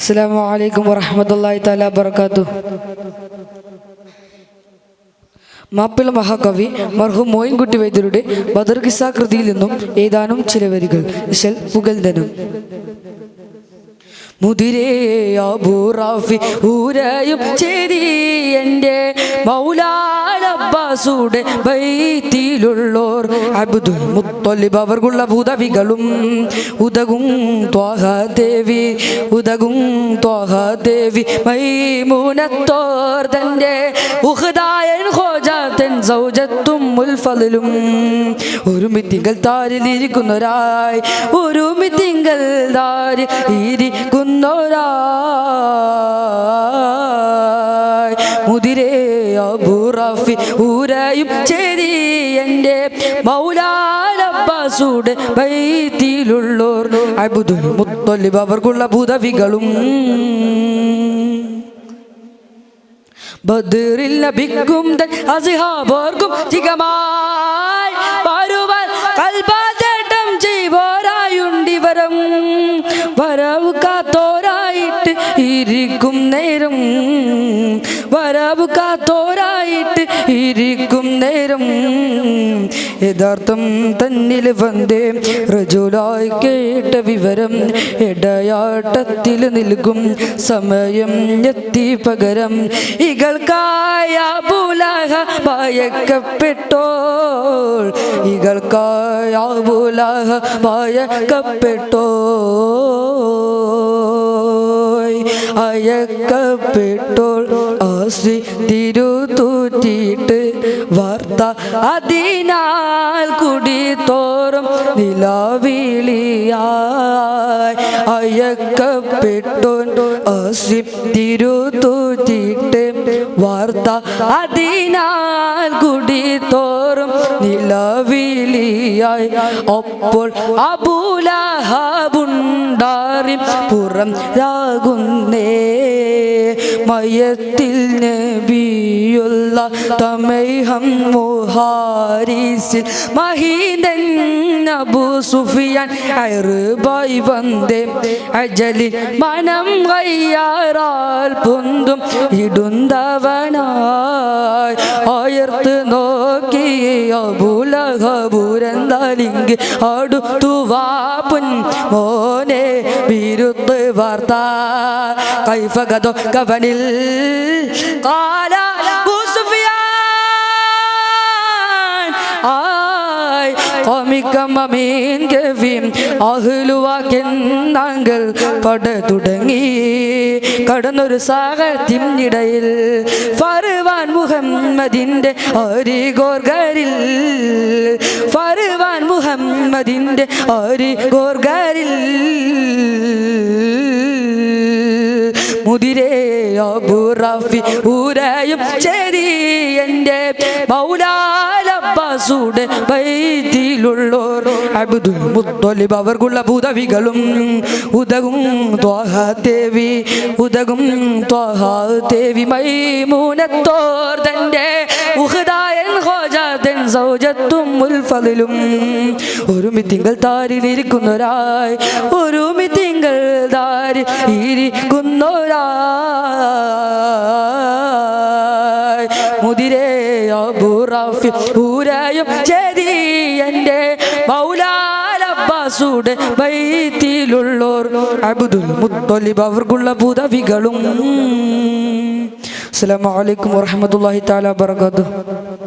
അസ്സലാമു അലൈക്കും വറഹ്മത്തുള്ളാഹി തആല വബറകാതുഹു. മാപ്പിള മഹാകവി മർഹൂം മോയിൻകുട്ടി വൈദ്യരുടെ ബദർ കിസ്സ കൃതിയിൽ നിന്നും ഏതാനും ചില വരികൾ. ഇശൽ പുകൽദനം. മുദിരേ അബൂ റാഫി ഊരയും ചേരി എൻ്റെ മൗലാലബ്ബാസുടെ ബൈത്തിലുള്ളോർ അബ്ദുൽ മുത്തലിബ് അവർക്കുള്ള ഭൂതവികളും ഉദകും ത്വാഹ ദേവി മൈമൂനത്തോർ തൻ്റെ ഉഖ്ദായൻ ഖോജാതൻ സൗജത്തും മുൽഫദലും ഒരുമിത്തിങ്കൾ താരിലിരിക്കുന്നവരായി ഒരുമിത്തിങ്കൾ താരിൽ മുദിരേ അബൂ റാഫി ഊരയും ചേരി എൻ്റെ മൗലാലബ്ബാസുടെ ബൈത്തിലുള്ളോർ അബ്ദുൽ മുത്തലിബ് അവർക്കുള്ള ഭൂതവികളും ബദറിൽ നബിക്കും അസ്ഹാബർക്കും ചികമായി വരുവാൻ കൽബാതേട്ടം ചെയ്വോരായുണ്ടിവരം വരവ് കാത്തോരായിട്ട് ഇരിക്കും നേരം വരവ് കാത്തോരായിട്ട് ഇരിക്കും നേരം യഥാർത്ഥം തന്നിൽ വന്നേ റജുലായി കേട്ട വിവരം ഇടയാട്ടത്തിൽ നിൽക്കും സമയം എത്തി പകരം ഇകൾക്കായ ബുലഹ ഭയക്കപ്പെട്ടോൾ ഇകൾക്കായ ബുലഹ ഭയക്കപ്പെട്ടോ അയക്കപ്പെട്ടോൾ ആസി തിരുതൂറ്റിട്ട് വാർത്ത അതിനാൽ കുടിത്തോറും നിലാവിളിയായി അയക്കപ്പെട്ടോൻ ആസി തിരുതൂറ്റിട്ട് വാർത്ത അതിനാൽ കുടിത്തോറും നിലാവിളിയായി അപ്പോൾ അബൂലഹബുണ്ടാറി പുറം രാകുന്നേ മയത്തിൽ നബിയുള്ള തമൈഹം മുഹാരിസിൽ മഹീദൻ അബൂ സുഫിയാൻ അർബായി വന്നേ അജലിൽ മനം കയ്യാറാൽ പൊന്തും ഇടുന്നവനായി ആയർത്ത് നോക്കി അബൂലഹബുരന്താലിങ്ക് അടുത്തുവാ പുൻ മോനെ വിരുത്ത് വാർത്ത കൈഫഗതോ കവനിൽ കാല ീൻ കവിയും അഹ്ലുവാക്കെന്നാങ്കൾ പട തുടങ്ങി കടന്നൊരു സാഹത്തിനിടയിൽ ഫർവാൻ മുഹമ്മദിന്റെ അരികോർഗരിൽ ഫർവാൻ മുഹമ്മദിന്റെ അരികോർഗരിൽ മുദിരേ അബൂ റാഫി ഊരയും ചേരി എൻ്റെ മൗലാലബ്ബാസുടെ ബൈത്തിലുള്ളോർ അബ്ദുൽ മുത്തലിബ് അവർക്കുള്ള ഭൂതവികളും ഉദകും ത്വാഹ ദേവി മൈമൂനത്തോർ തൻ്റെ ഉഖ്ദായൻ ഖോജാതൻ സൗജത്തും മുൽഫദലും ഒരുമിത്തിങ്കൾ താരിലിരിക്കുന്നവരായി ഒരുമിത്തിങ്കൾ താരിൽ ഇരിക്കുന്നവരായി മുദിരേ അബൂ റാഫി ഊരയും ചേരി എൻ്റെ മൗലാലബ്ബാസുടെ ബൈത്തിലുള്ളോർ അബ്ദുൽ മുത്തലിബ് അവർക്കുള്ള ഭൂതവികളും. അസ്സലാമു അലൈക്കും വറഹ്മത്തുള്ളാഹി തആല വബറകാതുഹു.